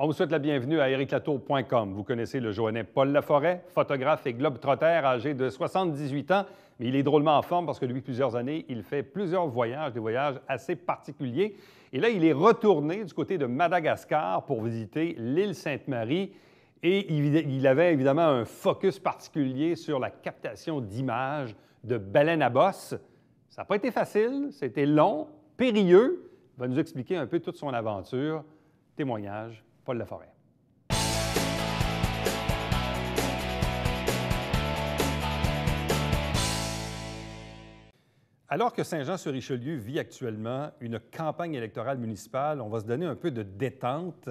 On vous souhaite la bienvenue à ericlatour.com. Vous connaissez le Joannais Paul Laforêt, photographe et globe-trotter âgé de 78 ans, mais il est drôlement en forme parce que depuis plusieurs années, il fait plusieurs voyages, des voyages assez particuliers. Et là, il est retourné du côté de Madagascar pour visiter l'île Sainte-Marie. Et il avait évidemment un focus particulier sur la captation d'images de baleines à bosse. Ça n'a pas été facile, c'était long, périlleux. Il va nous expliquer un peu toute son aventure. Témoignage, Paul Laforêt. Alors que Saint-Jean-sur-Richelieu vit actuellement une campagne électorale municipale, on va se donner un peu de détente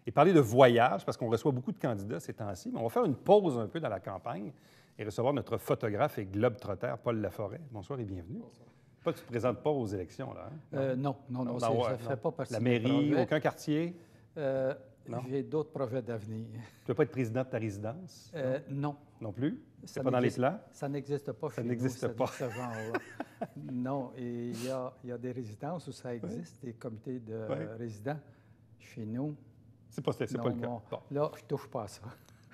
et parler de voyage, parce qu'on reçoit beaucoup de candidats ces temps-ci, mais on va faire une pause un peu dans la campagne et recevoir notre photographe et globe-trotter, Paul Laforêt. Bonsoir et bienvenue. Bonsoir. Pas que tu ne te présentes pas aux élections, là? Hein? Non, ça ne fait pas partie la de mairie, mes aucun quartier? J'ai d'autres projets d'avenir. Tu ne veux pas être président de ta résidence? Non. Non plus? C'est pas dans les plans? Ça n'existe pas chez nous. Ça n'existe pas. Ce genre-là. Non, et il y a des résidences où ça existe, des comités de résidents. Chez nous, c'est pas le cas. Bon. Là, je ne touche pas à ça.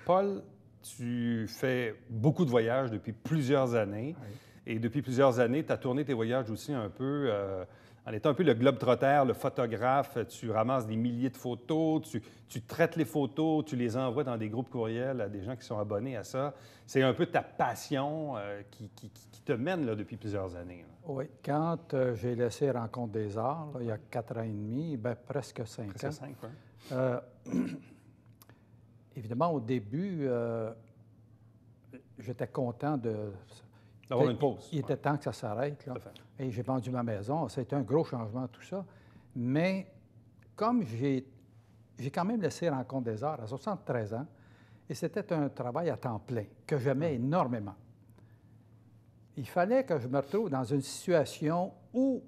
Paul, tu fais beaucoup de voyages depuis plusieurs années. Oui. Et depuis plusieurs années, tu as tourné tes voyages aussi un peu en étant un peu le globe-trotter, le photographe. Tu ramasses des milliers de photos, tu traites les photos, tu les envoies dans des groupes courriels à des gens qui sont abonnés à ça. C'est un peu ta passion qui te mène là, depuis plusieurs années. Là. Oui. Quand j'ai laissé Rencontre des Arts, là, il y a 4 ans et demi, presque 5 ans. Presque 5, oui. Évidemment, au début, j'étais content d'avoir une pause. Il était temps que ça s'arrête. Là. Et j'ai vendu ma maison. Ça a été un gros changement, tout ça. Mais comme j'ai quand même laissé Rencontre des Arts à 73 ans, et c'était un travail à temps plein que j'aimais énormément. Il fallait que je me retrouve dans une situation où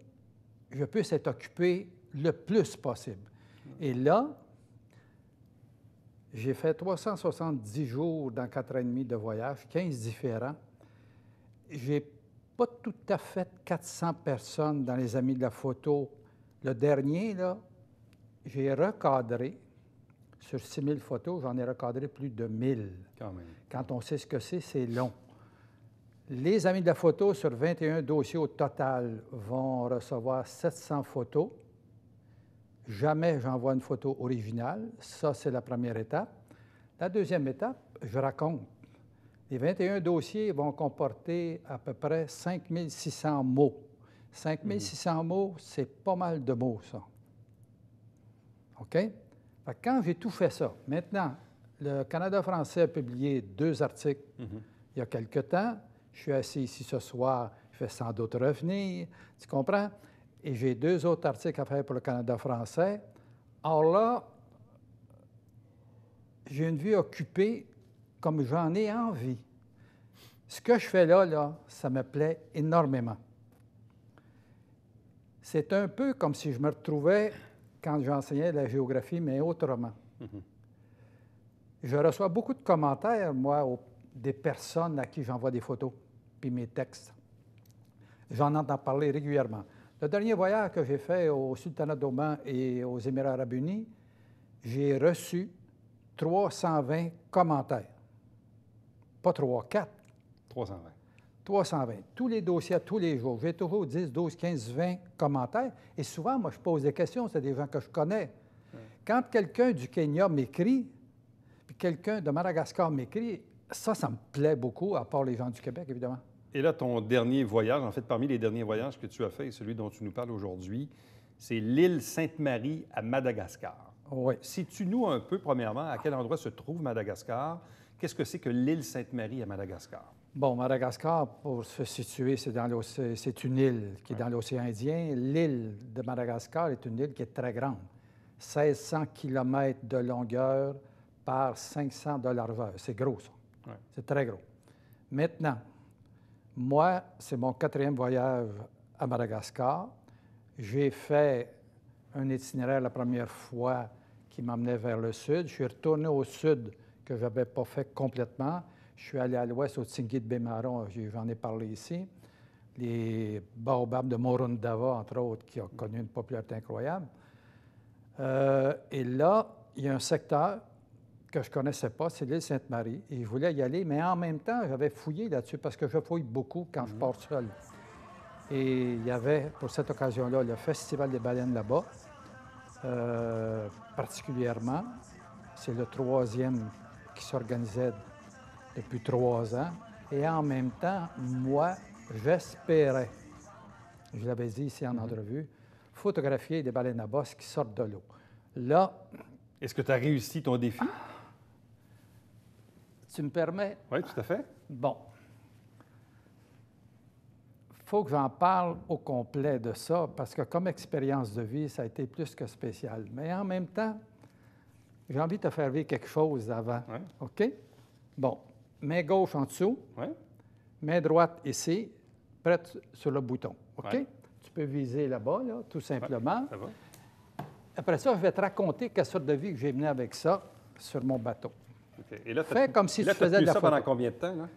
je puisse être occupé le plus possible. Et là, j'ai fait 370 jours dans 4 ans et demi de voyage, 15 différents. J'ai pas tout à fait 400 personnes dans les Amis de la photo. Le dernier, là, j'ai recadré, sur 6000 photos, j'en ai recadré plus de 1000. Quand même. Quand on sait ce que c'est long. Les Amis de la photo, sur 21 dossiers au total, vont recevoir 700 photos. Jamais j'envoie une photo originale. Ça, c'est la première étape. La deuxième étape, je raconte. Les 21 dossiers vont comporter à peu près 5600 mots. 5600 mots, c'est pas mal de mots, ça. OK? Fait que quand j'ai tout fait ça, maintenant, le Canada français a publié 2 articles il y a quelque temps. Je suis assis ici ce soir, je vais sans doute revenir. Tu comprends? Et j'ai 2 autres articles à faire pour le Canada français. Alors là, j'ai une vie occupée comme j'en ai envie. Ce que je fais là, ça me plaît énormément. C'est un peu comme si je me retrouvais quand j'enseignais la géographie, mais autrement. Je reçois beaucoup de commentaires, moi, des personnes à qui j'envoie des photos, puis mes textes. J'en entends parler régulièrement. Le dernier voyage que j'ai fait au Sultanat d'Oman et aux Émirats arabes unis, j'ai reçu 320 commentaires. Pas 3, 4. 320. 320. Tous les dossiers, tous les jours. J'ai toujours 10, 12, 15, 20 commentaires. Et souvent, moi, je pose des questions. C'est des gens que je connais. Quand quelqu'un du Kenya m'écrit, puis quelqu'un de Madagascar m'écrit, ça me plaît beaucoup, à part les gens du Québec, évidemment. Et là, ton dernier voyage, en fait, parmi les derniers voyages que tu as fait, celui dont tu nous parles aujourd'hui, c'est l'île Sainte-Marie à Madagascar. Oui. Situe-nous un peu, premièrement, à quel endroit se trouve Madagascar. Qu'est-ce que c'est que l'île Sainte-Marie à Madagascar? Bon, Madagascar, pour se situer, c'est une île qui est dans l'océan Indien. L'île de Madagascar est une île qui est très grande. 1600 km de longueur par 500 de largeur. C'est gros, ça. Ouais. C'est très gros. Maintenant, moi, c'est mon 4e voyage à Madagascar. J'ai fait un itinéraire la première fois qui m'emmenait vers le sud. Je suis retourné au sud que je n'avais pas fait complètement. Je suis allé à l'ouest, au Tingui de Bémaron, j'en ai parlé ici. Les baobabs de Morundava, entre autres, qui ont connu une popularité incroyable. Et là, il y a un secteur que je ne connaissais pas, c'est l'île Sainte-Marie, et je voulais y aller, mais en même temps, j'avais fouillé là-dessus parce que je fouille beaucoup quand je pars seul. Et il y avait, pour cette occasion-là, le Festival des baleines là-bas, particulièrement. C'est le 3e qui s'organisait depuis 3 ans. Et en même temps, moi, j'espérais, je l'avais dit ici en entrevue, photographier des baleines à bosse qui sortent de l'eau. Là... Est-ce que tu as réussi ton défi? Tu me permets? Oui, tout à fait. Bon. Il faut que j'en parle au complet de ça, parce que comme expérience de vie, ça a été plus que spécial. Mais en même temps, j'ai envie de te faire vivre quelque chose avant. Oui. OK? Bon. Main gauche en dessous. Oui. Main droite ici, prête sur le bouton. OK? Oui. Tu peux viser là-bas, là, tout simplement. Oui, ça va. Après ça, je vais te raconter quelle sorte de vie que j'ai menée avec ça sur mon bateau. OK. Et là, Fais comme si tu faisais de la ça photo. pendant combien de temps, là?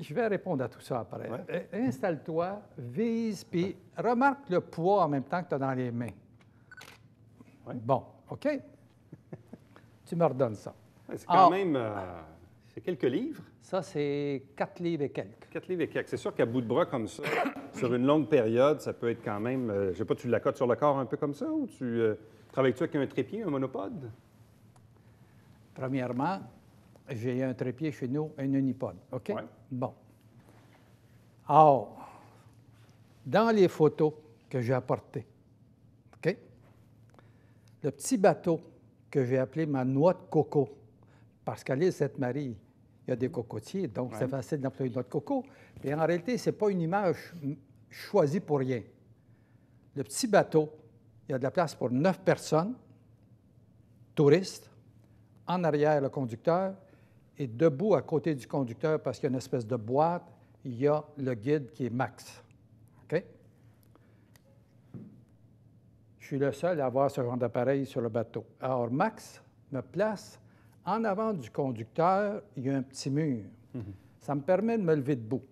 Je vais répondre à tout ça après. Ouais. Installe-toi, vise, puis remarque le poids en même temps que tu as dans les mains. Ouais. Bon, OK? Tu me redonnes ça. Ouais, c'est quand même... c'est quelques livres. Ça, c'est 4 livres et quelques. 4 livres et quelques. C'est sûr qu'à bout de bras comme ça, sur une longue période, ça peut être quand même... je ne sais pas, tu l'accotes sur le corps un peu comme ça ou tu travailles-tu avec un trépied, un monopode? Premièrement, j'ai un trépied chez nous, un unipode. OK? Ouais. Bon. Alors, dans les photos que j'ai apportées, OK? Le petit bateau que j'ai appelé ma noix de coco, parce qu'à l'île Sainte-Marie, il y a des cocotiers, donc c'est facile d'employer une noix de coco. Et en réalité, ce n'est pas une image choisie pour rien. Le petit bateau, il y a de la place pour 9 personnes, touristes. En arrière, le conducteur, et debout à côté du conducteur, parce qu'il y a une espèce de boîte, il y a le guide qui est Max. OK? Je suis le seul à avoir ce genre d'appareil sur le bateau. Alors, Max me place en avant du conducteur, il y a un petit mur. Ça me permet de me lever debout.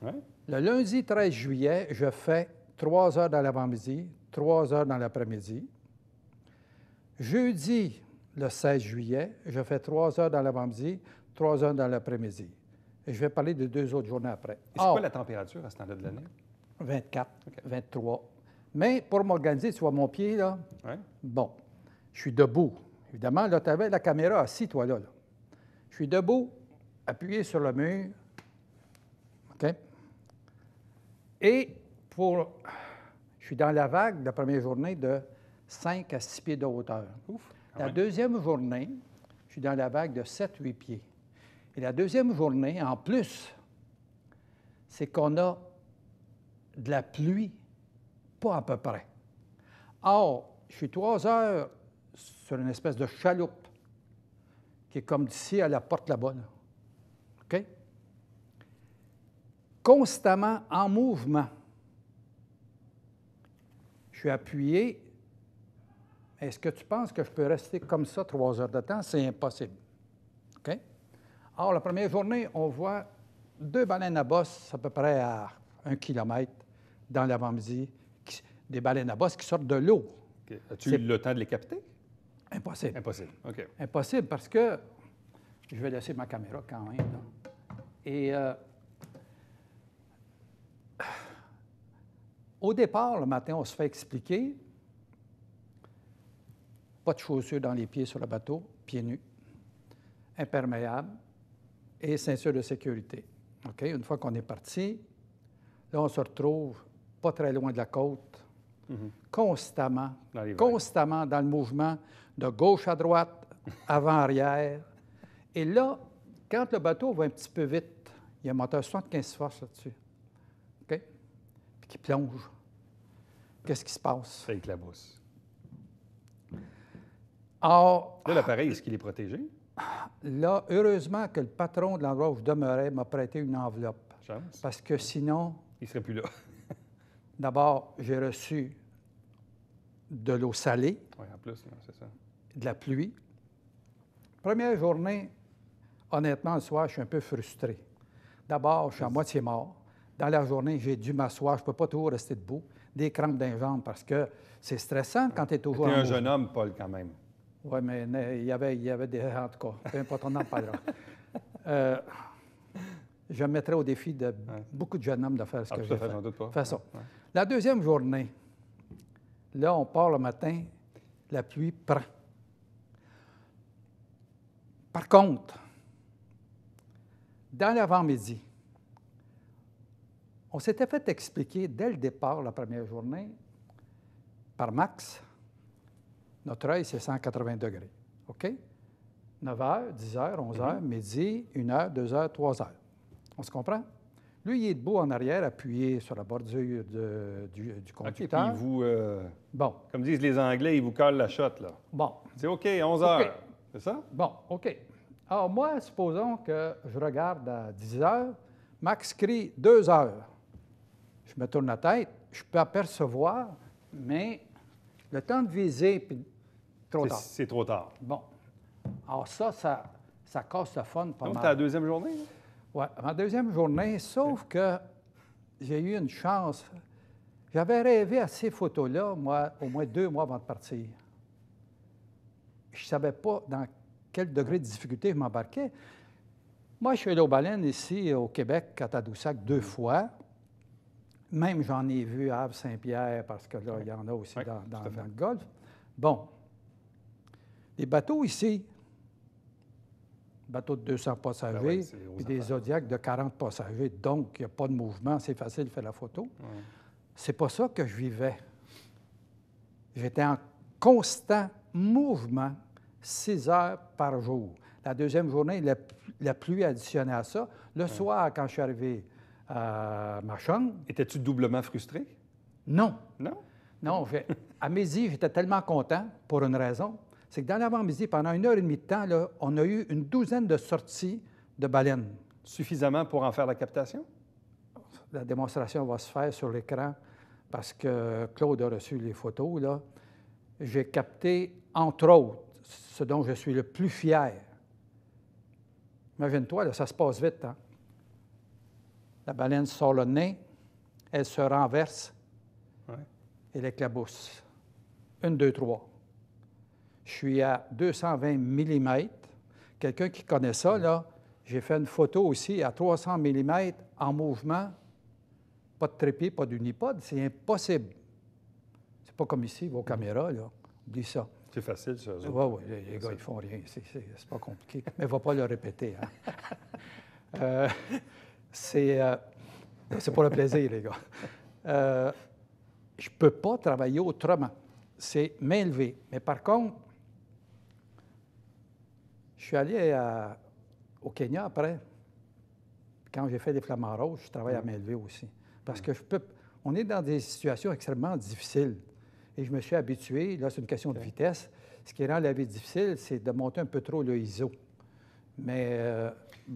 Ouais. Le lundi 13 juillet, je fais 3 heures dans l'avant-midi, 3 heures dans l'après-midi. Jeudi, le 16 juillet, je fais 3 heures dans l'avant-midi, 3 heures dans l'après-midi. Et je vais parler de 2 autres journées après. Et c'est quoi la température à ce temps-là de l'année? 24, OK. 23. Mais pour m'organiser, tu vois mon pied, là? Oui. Bon, je suis debout. Évidemment, là, tu avais la caméra assis, toi, là. Je suis debout, appuyé sur le mur. OK? Et je suis dans la vague, la première journée, de 5 à 6 pieds de hauteur. Ouf. La deuxième journée, je suis dans la vague de 7-8 pieds. Et la deuxième journée, en plus, c'est qu'on a de la pluie, pas à peu près. Or, je suis 3 heures sur une espèce de chaloupe qui est comme d'ici à la porte là-bas. Là. OK? Constamment en mouvement. Je suis appuyé. Est-ce que tu penses que je peux rester comme ça 3 heures de temps? C'est impossible. OK? Alors, la première journée, on voit 2 baleines à bosse à peu près à 1 kilomètre dans l'avant-midi, des baleines à bosse qui sortent de l'eau. Okay. As-tu eu le temps de les capter? Impossible. Impossible, OK. Impossible parce que je vais laisser ma caméra quand même. Là. Et au départ, le matin, on se fait expliquer pas de chaussures dans les pieds sur le bateau, pieds nus, imperméables et ceinture de sécurité. OK? Une fois qu'on est parti, là, on se retrouve pas très loin de la côte, constamment dans le mouvement de gauche à droite, avant-arrière. Et là, quand le bateau va un petit peu vite, il y a un moteur 75 forces là-dessus, OK? Puis qui plonge. Qu'est-ce qui se passe? Ça éclabousse. Or, là, l'appareil, est-ce qu'il est protégé? Là, heureusement que le patron de l'endroit où je demeurais m'a prêté une enveloppe. Chance. Parce que sinon... Il ne serait plus là. D'abord, j'ai reçu de l'eau salée. Oui, en plus, c'est ça. De la pluie. Première journée, honnêtement, le soir, je suis un peu frustré. D'abord, je suis à moitié mort. Dans la journée, j'ai dû m'asseoir. Je ne peux pas toujours rester debout. Des crampes dans les jambes parce que c'est stressant quand tu es toujours en mouvement. Tu es un mouvement. jeune homme, Paul, quand même. Oui, mais il y avait des... En tout cas, peu importe, on en parlera. Je mettrais au défi de beaucoup de jeunes hommes de faire ce que j'ai fait. J'en doute pas. De toute façon. La deuxième journée, là, on part le matin, la pluie prend. Par contre, dans l'avant-midi, on s'était fait expliquer dès le départ, la première journée, par Max, notre œil, c'est 180 degrés. OK? 9 h, 10 h, 11 h, midi, 1 h, 2 h, 3 h. On se comprend? Lui, il est debout en arrière, appuyé sur la bordure du conducteur. OK, puis vous, bon. comme disent les Anglais, ils vous collent la shot, là. Bon. C'est OK, 11 h. Okay. C'est ça? Bon, OK. Alors, moi, supposons que je regarde à 10 h, Max crie 2 h. Je me tourne la tête, je peux apercevoir, mais le temps de viser, puis trop tard. C'est trop tard. Bon. Alors ça casse le fun pas mal. Donc, t'as la deuxième journée? Oui, ma deuxième journée, sauf que j'ai eu une chance. J'avais rêvé à ces photos-là, moi, au moins 2 mois avant de partir. Je ne savais pas dans quel degré de difficulté je m'embarquais. Moi, je suis allé aux baleines ici, au Québec, à Tadoussac, 2 fois. Même j'en ai vu à Havre-Saint-Pierre, parce que là, il y en a aussi dans le Golfe. Bon. Les bateaux ici, bateaux de 200 passagers, puis des Zodiacs de 40 passagers, donc il n'y a pas de mouvement, c'est facile de faire la photo. C'est pas ça que je vivais. J'étais en constant mouvement, 6 heures par jour. La deuxième journée, la pluie additionnée à ça. Le soir, quand je suis arrivé à ma chambre... Étais-tu doublement frustré? Non. Non? Non. À midi, j'étais tellement content, pour une raison, c'est que dans l'avant-midi, pendant 1h30 de temps, là, on a eu une douzaine de sorties de baleines. Suffisamment pour en faire la captation? La démonstration va se faire sur l'écran parce que Claude a reçu les photos, là. J'ai capté, entre autres, ce dont je suis le plus fier. Imagine-toi, là, ça se passe vite, hein? La baleine sort le nez, elle se renverse, elle éclabousse. 1, 2, 3. Je suis à 220 mm. Quelqu'un qui connaît ça, là, j'ai fait une photo aussi à 300 mm en mouvement. Pas de trépied, pas d'unipode, c'est impossible. C'est pas comme ici, vos caméras, là. Oublie ça. C'est facile, ça. Oui, les gars, ils font rien. C'est pas compliqué. Mais il ne va pas le répéter. Hein? C'est pour le plaisir, les gars. Je ne peux pas travailler autrement. C'est main levée. Mais par contre, je suis allé au Kenya après. Quand j'ai fait des flamants roses, je travaille à main levée aussi. Parce que on est dans des situations extrêmement difficiles. Et je me suis habitué, là, c'est une question de vitesse. Ce qui rend la vie difficile, c'est de monter un peu trop le ISO. Mais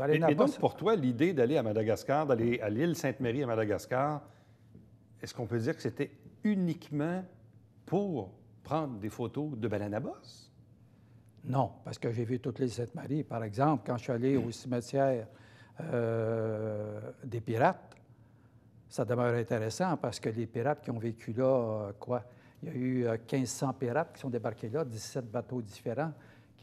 et donc, pour toi, l'idée d'aller à Madagascar, d'aller à l'île Sainte-Marie à Madagascar, est-ce qu'on peut dire que c'était uniquement pour prendre des photos de baleines à bosse? Non, parce que j'ai vu toute l'île Sainte-Marie. Par exemple, quand je suis allé au cimetière des pirates, ça demeure intéressant parce que les pirates qui ont vécu là, il y a eu 1500 pirates qui sont débarqués là, 17 bateaux différents.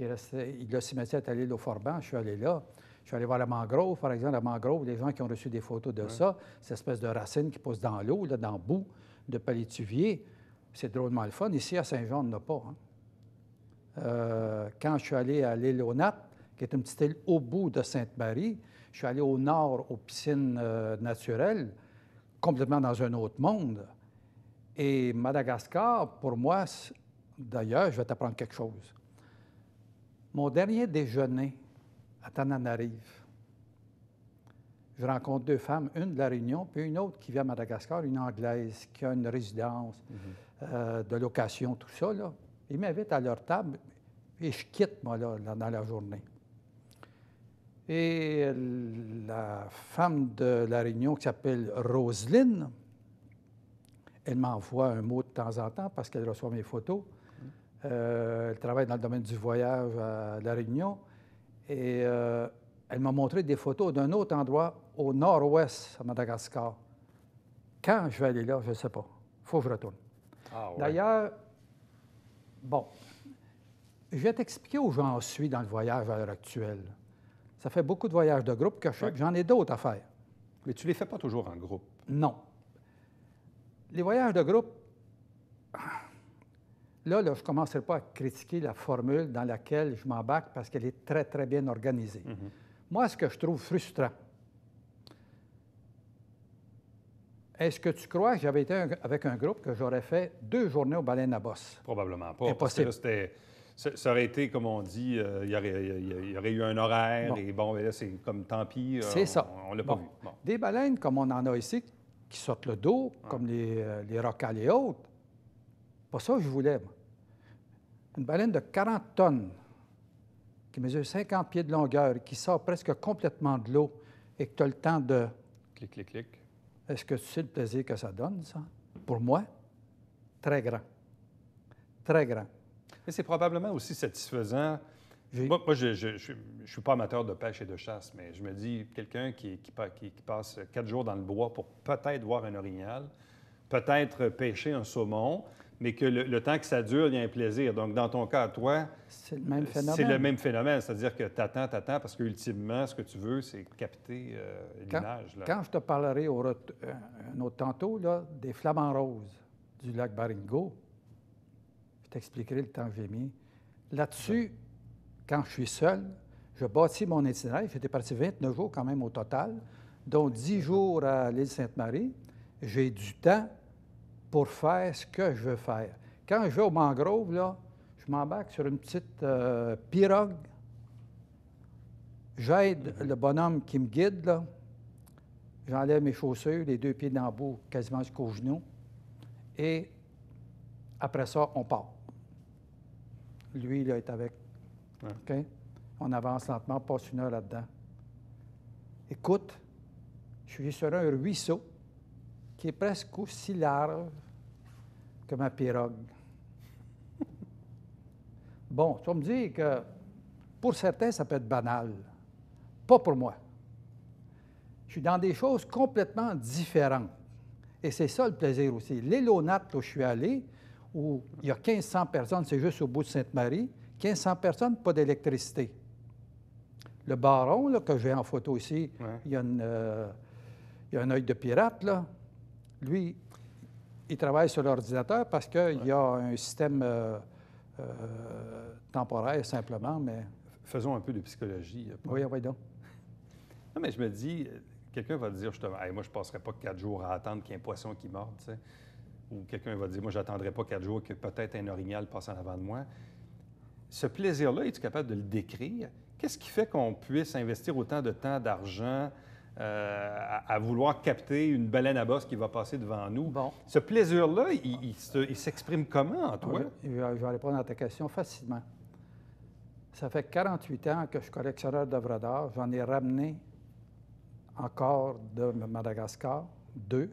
Le cimetière est à l'île au Forban, je suis allé là. Je suis allé voir la mangrove, par exemple. La mangrove, les gens qui ont reçu des photos de ça, cette espèce de racine qui pousse dans l'eau, là, dans le bout de palétuvier, c'est drôlement le fun. Ici, à Saint-Jean, on n'en a pas. Hein? Quand je suis allé à l'île aux Nattes, qui est une petite île au bout de Sainte-Marie, je suis allé au nord, aux piscines naturelles, complètement dans un autre monde. Et Madagascar, pour moi, d'ailleurs, je vais t'apprendre quelque chose. Mon dernier déjeuner à Tananarive, je rencontre 2 femmes, une de La Réunion, puis une autre qui vient à Madagascar, une Anglaise, qui a une résidence de location, tout ça. Là. Ils m'invitent à leur table et je quitte, moi, là, dans la journée. Et la femme de La Réunion, qui s'appelle Roselyne, elle m'envoie un mot de temps en temps parce qu'elle reçoit mes photos. Elle travaille dans le domaine du voyage à La Réunion. Et elle m'a montré des photos d'un autre endroit au nord-ouest, à Madagascar. Quand je vais aller là, je ne sais pas. Il faut que je retourne. Ah, ouais. D'ailleurs, bon, Je vais t'expliquer où j'en suis dans le voyage à l'heure actuelle. Ça fait beaucoup de voyages de groupe que je fais, puis j'en ai d'autres à faire. Mais tu ne les fais pas toujours en groupe. Non. Les voyages de groupe, là, je ne commencerai pas à critiquer la formule dans laquelle je m'embarque parce qu'elle est très, très bien organisée. Moi, ce que je trouve frustrant, est-ce que tu crois que j'avais été avec un groupe que j'aurais fait 2 journées aux baleines à bosse? Probablement pas. Impossible. Parce que là, ça aurait été, comme on dit, il y aurait eu un horaire, Bon. et bon, ben là, c'est comme tant pis, C'est ça. on ne l'a pas Bon. vu. Bon. Des baleines comme on en a ici, qui sortent le dos, comme les rocales et autres, pas ça que je voulais, moi. Une baleine de 40 tonnes, qui mesure 50 pieds de longueur, et qui sort presque complètement de l'eau, et que tu as le temps de... Clic, clic, clic. Est-ce que tu sais le plaisir que ça donne, ça? Pour moi, très grand. Très grand. Mais c'est probablement aussi satisfaisant. J'ai- Moi, je ne suis pas amateur de pêche et de chasse, mais je me dis, quelqu'un qui passe 4 jours dans le bois pour peut-être voir un orignal, peut-être pêcher un saumon, mais que le temps que ça dure, il y a un plaisir. Donc, dans ton cas, à toi, C'est le même phénomène. c'est le même phénomène. C'est-à-dire que tu attends, parce qu'ultimement, ce que tu veux, c'est capter l'image. là. Quand je te parlerai un autre tantôt là, des flamants roses du lac Baringo, je t'expliquerai le temps que j'ai mis. Là-dessus, quand je suis seul, je bâtis mon itinéraire. J'étais parti 29 jours quand même au total, dont 10 jours à l'île Sainte-Marie. J'ai du temps pour faire ce que je veux faire. Quand je vais au mangrove, là, je m'embarque sur une petite pirogue. J'aide le bonhomme qui me guide, là. J'enlève mes chaussures, les 2 pieds dans le bout, quasiment jusqu'aux genoux. Et après ça, on part. Lui, il est avec. Ouais. OK? On avance lentement, passe 1 heure là-dedans. Écoute, je suis sur un ruisseau qui est presque aussi large que ma pirogue. Bon, tu vas me dire que pour certains, ça peut être banal. Pas pour moi. Je suis dans des choses complètement différentes. Et c'est ça le plaisir aussi. L'île aux Nattes, où je suis allé, où il y a 1500 personnes, c'est juste au bout de Sainte-Marie, 1500 personnes, pas d'électricité. Le baron, là, que j'ai en photo ici, Ouais. il y a un œil de pirate, là. Lui, il travaille sur l'ordinateur parce qu'il y a un système temporaire, simplement, mais... Faisons un peu de psychologie. Paul. Oui, oui, donc. Non, mais je me dis, quelqu'un va dire justement, hey, moi, je ne passerai pas 4 jours à attendre qu'il y ait un poisson qui morde, tu sais. Ou quelqu'un va dire, moi, je n'attendrai pas 4 jours que peut-être un orignal passe en avant de moi. Ce plaisir-là, es-tu capable de le décrire? Qu'est-ce qui fait qu'on puisse investir autant de temps, d'argent à vouloir capter une baleine à bosse qui va passer devant nous? Bon. Ce plaisir-là, il s'exprime comment en toi? Je vais répondre à ta question facilement. Ça fait 48 ans que je suis collectionneur d'œuvres d'art. J'en ai ramené encore de Madagascar, 2.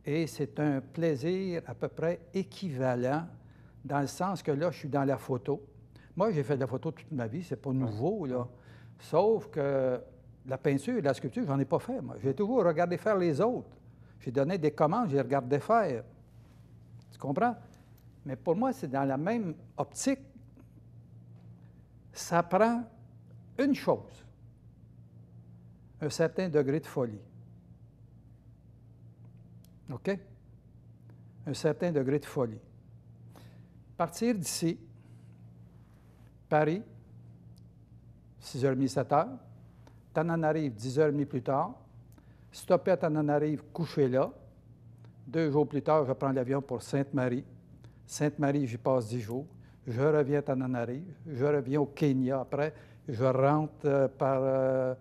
Et c'est un plaisir à peu près équivalent dans le sens que là, je suis dans la photo. Moi, j'ai fait de la photo toute ma vie, c'est pas nouveau, là. Sauf que la peinture et la sculpture, j'en ai pas fait, moi. J'ai toujours regardé faire les autres. J'ai donné des commandes, j'ai regardé faire. Tu comprends? Mais pour moi, c'est dans la même optique. Ça prend une chose, un certain degré de folie. OK? Un certain degré de folie. Partir d'ici, Paris, 6h30, 7h. Tananarive, 10h30 plus tard. Stopper à Tananarive, coucher là. 2 jours plus tard, je prends l'avion pour Sainte-Marie. Sainte-Marie, j'y passe 10 jours. Je reviens à Tananarive. Je reviens au Kenya après. Je rentre par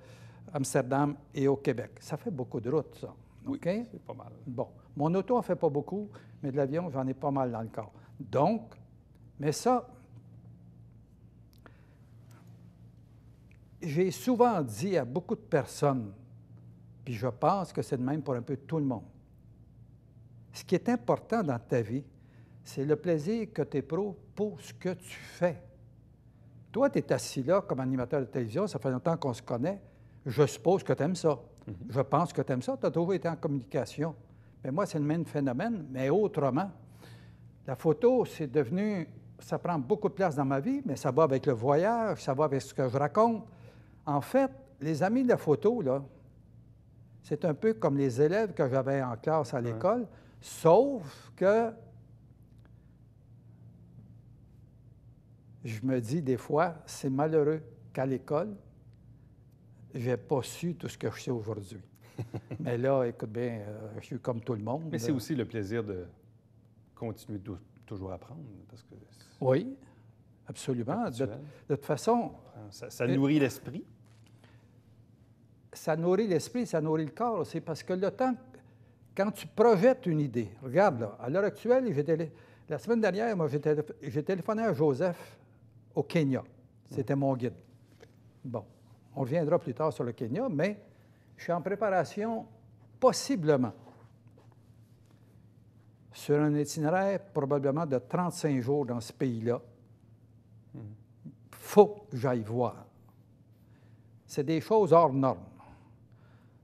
Amsterdam et au Québec. Ça fait beaucoup de route, ça. Oui, OK? c'est pas mal. Bon. Mon auto en fait pas beaucoup, mais de l'avion, j'en ai pas mal dans le corps. Donc, mais ça, j'ai souvent dit à beaucoup de personnes, puis je pense que c'est de même pour un peu tout le monde. Ce qui est important dans ta vie, c'est le plaisir que tu éprouves pour ce que tu fais. Toi, tu es assis là comme animateur de télévision, ça fait longtemps qu'on se connaît. Je suppose que tu aimes ça. Je pense que tu aimes ça. Tu as toujours été en communication. Mais moi, c'est le même phénomène, mais autrement. La photo, c'est devenu ça prend beaucoup de place dans ma vie, mais ça va avec le voyage, ça va avec ce que je raconte. En fait, les amis de la photo, là, c'est un peu comme les élèves que j'avais en classe à l'école, sauf que je me dis des fois, c'est malheureux qu'à l'école, je n'ai pas su tout ce que je sais aujourd'hui. Mais là, écoute bien, je suis comme tout le monde. Mais c'est aussi le plaisir de continuer de toujours apprendre. Parce que oui, absolument. De toute façon... Ça nourrit l'esprit. Ça nourrit l'esprit, ça nourrit le corps aussi, parce que le temps, quand tu projettes une idée, regarde là, à l'heure actuelle, la semaine dernière, moi, j'ai téléphoné à Joseph au Kenya. C'était mon guide. Bon, on reviendra plus tard sur le Kenya, mais je suis en préparation, possiblement, sur un itinéraire probablement de 35 jours dans ce pays-là. Il faut que j'aille voir. C'est des choses hors normes.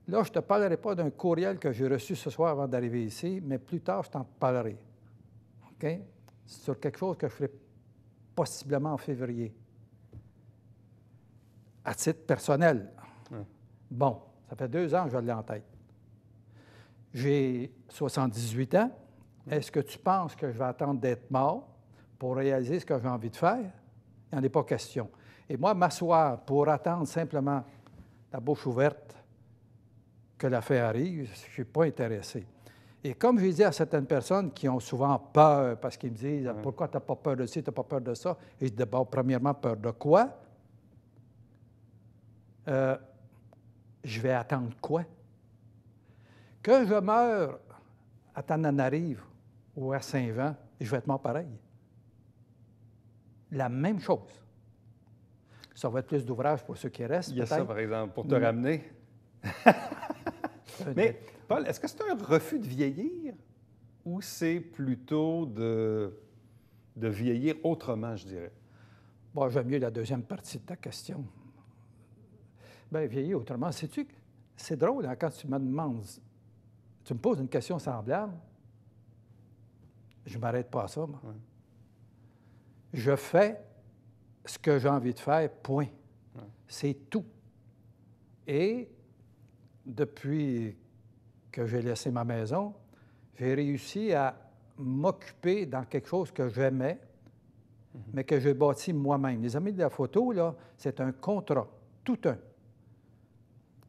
Là, je ne te parlerai pas d'un courriel que j'ai reçu ce soir avant d'arriver ici, mais plus tard, je t'en parlerai. OK? C'est sur quelque chose que je ferai possiblement en février. À titre personnel. Bon, ça fait 2 ans que je l'ai en tête. J'ai 78 ans. Est-ce que tu penses que je vais attendre d'être mort pour réaliser ce que j'ai envie de faire? Il n'y en est pas question. Et moi, m'asseoir pour attendre simplement la bouche ouverte que la fin arrive, je ne suis pas intéressé. Et comme j'ai dit à certaines personnes qui ont souvent peur, parce qu'ils me disent « Pourquoi tu n'as pas peur de ci, tu n'as pas peur de ça? » Et je dis d'abord, premièrement, peur de quoi? Je vais attendre quoi? Que je meure à Tananarive ou à Saint-Jean, je vais être mort pareil. La même chose. Ça va être plus d'ouvrage pour ceux qui restent, il y a ça, par exemple, pour te ramener. Mais, Paul, est-ce que c'est un refus de vieillir ou c'est plutôt de vieillir autrement, je dirais? Bon, j'aime mieux la deuxième partie de ta question. Bien, vieillir autrement, sais-tu que c'est drôle hein, quand tu me demandes, tu me poses une question semblable, je ne m'arrête pas à ça, moi. Je fais ce que j'ai envie de faire, point. C'est tout. Et depuis que j'ai laissé ma maison, j'ai réussi à m'occuper dans quelque chose que j'aimais, mais que j'ai bâti moi-même. Les amis de la photo, là, c'est un contrat, tout un.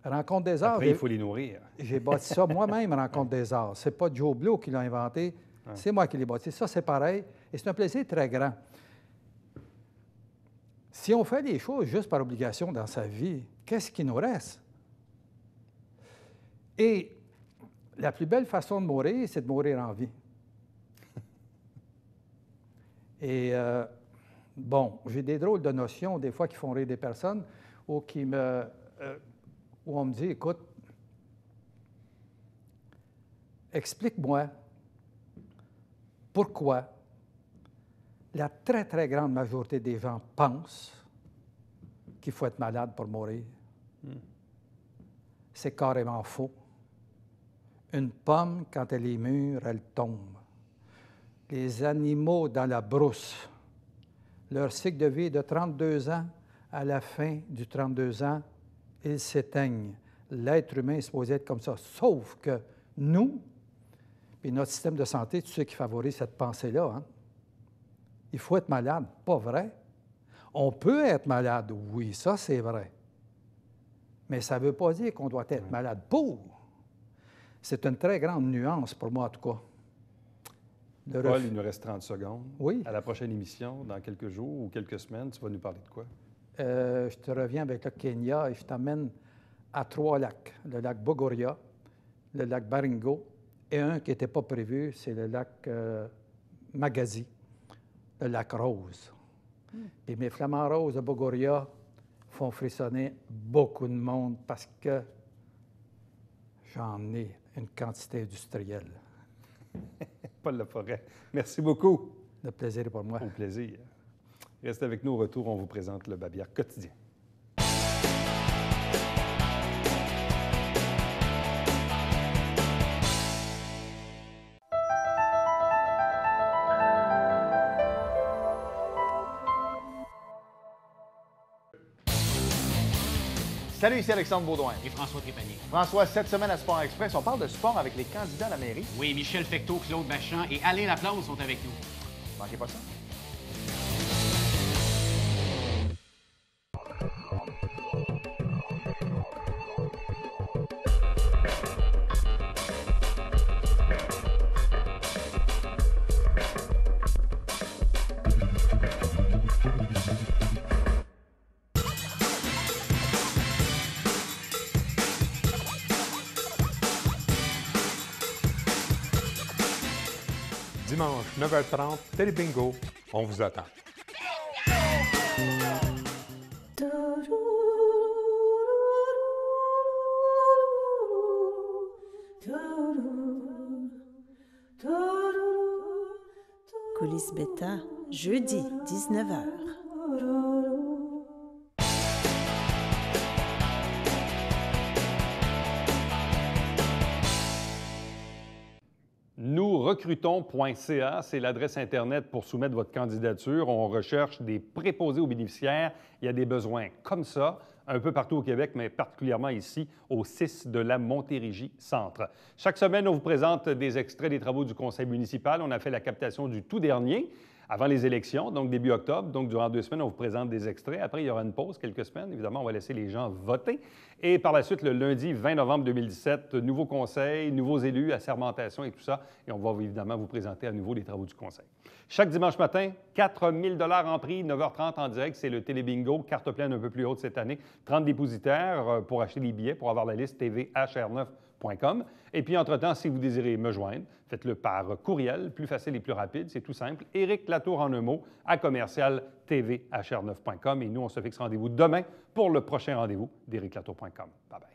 Rencontre des arts. Après, il faut les nourrir. J'ai bâti ça moi-même, Rencontre des arts. C'est pas Joe Blow qui l'a inventé, c'est moi qui l'ai bâti. Ça, c'est pareil, et c'est un plaisir très grand. Si on fait les choses juste par obligation dans sa vie, qu'est-ce qui nous reste? Et la plus belle façon de mourir, c'est de mourir en vie. Et bon, j'ai des drôles de notions, des fois, qui font rire des personnes, ou où on me dit, écoute, explique-moi pourquoi la très, très grande majorité des gens pensent qu'il faut être malade pour mourir. C'est carrément faux. Une pomme, quand elle est mûre, elle tombe. Les animaux dans la brousse, leur cycle de vie est de 32 ans. À la fin du 32 ans, ils s'éteignent. L'être humain est supposé être comme ça. Sauf que nous, puis notre système de santé, tu sais qui favorise cette pensée-là, hein? Il faut être malade. Pas vrai. On peut être malade, oui, ça c'est vrai. Mais ça ne veut pas dire qu'on doit être malade pour. C'est une très grande nuance pour moi, en tout cas. Paul, il nous reste 30 secondes. Oui. À la prochaine émission, dans quelques jours ou quelques semaines, tu vas nous parler de quoi? Je te reviens avec le Kenya et je t'amène à 3 lacs. Le lac Bogoria, le lac Baringo et un qui n'était pas prévu, c'est le lac Magazi, le lac Rose. Et mes flamants roses de Bogoria font frissonner beaucoup de monde parce que j'en ai une quantité industrielle. Paul Laforêt, merci beaucoup. Le plaisir est pour moi. Au plaisir. Restez avec nous au retour, on vous présente le Babillard quotidien. Salut, ici Alexandre Baudouin. Et François Trépanier. François, cette semaine à Sport Express, on parle de sport avec les candidats à la mairie. Oui, Michel Fecteau, Claude Bachand et Alain Laplante sont avec nous. Manquez pas ça. Dimanche, 9h30, Télébingo, on vous attend. Coulisses Bêta, jeudi, 19h. Nous recrutons.ca, c'est l'adresse Internet pour soumettre votre candidature. On recherche des préposés aux bénéficiaires. Il y a des besoins comme ça, un peu partout au Québec, mais particulièrement ici, au 6 de la Montérégie-Centre. Chaque semaine, on vous présente des extraits des travaux du conseil municipal. On a fait la captation du tout dernier, avant les élections, donc début octobre. Donc, durant 2 semaines, on vous présente des extraits. Après, il y aura une pause, quelques semaines. Évidemment, on va laisser les gens voter. Et par la suite, le lundi 20 novembre 2017, nouveau conseil, nouveaux élus, assermentation et tout ça. Et on va évidemment vous présenter à nouveau les travaux du conseil. Chaque dimanche matin, 4 000 $ en prix, 9h30 en direct. C'est le Télébingo, carte pleine un peu plus haute cette année. 30 dépositaires pour acheter des billets, pour avoir la liste tvhr9.com. Et puis, entre-temps, si vous désirez me joindre, faites-le par courriel, plus facile et plus rapide, c'est tout simple. Éric Latour en un mot, à commercial tvhr9.com. Et nous, on se fixe rendez-vous demain pour le prochain rendez-vous d'ériklatour.com. Bye bye.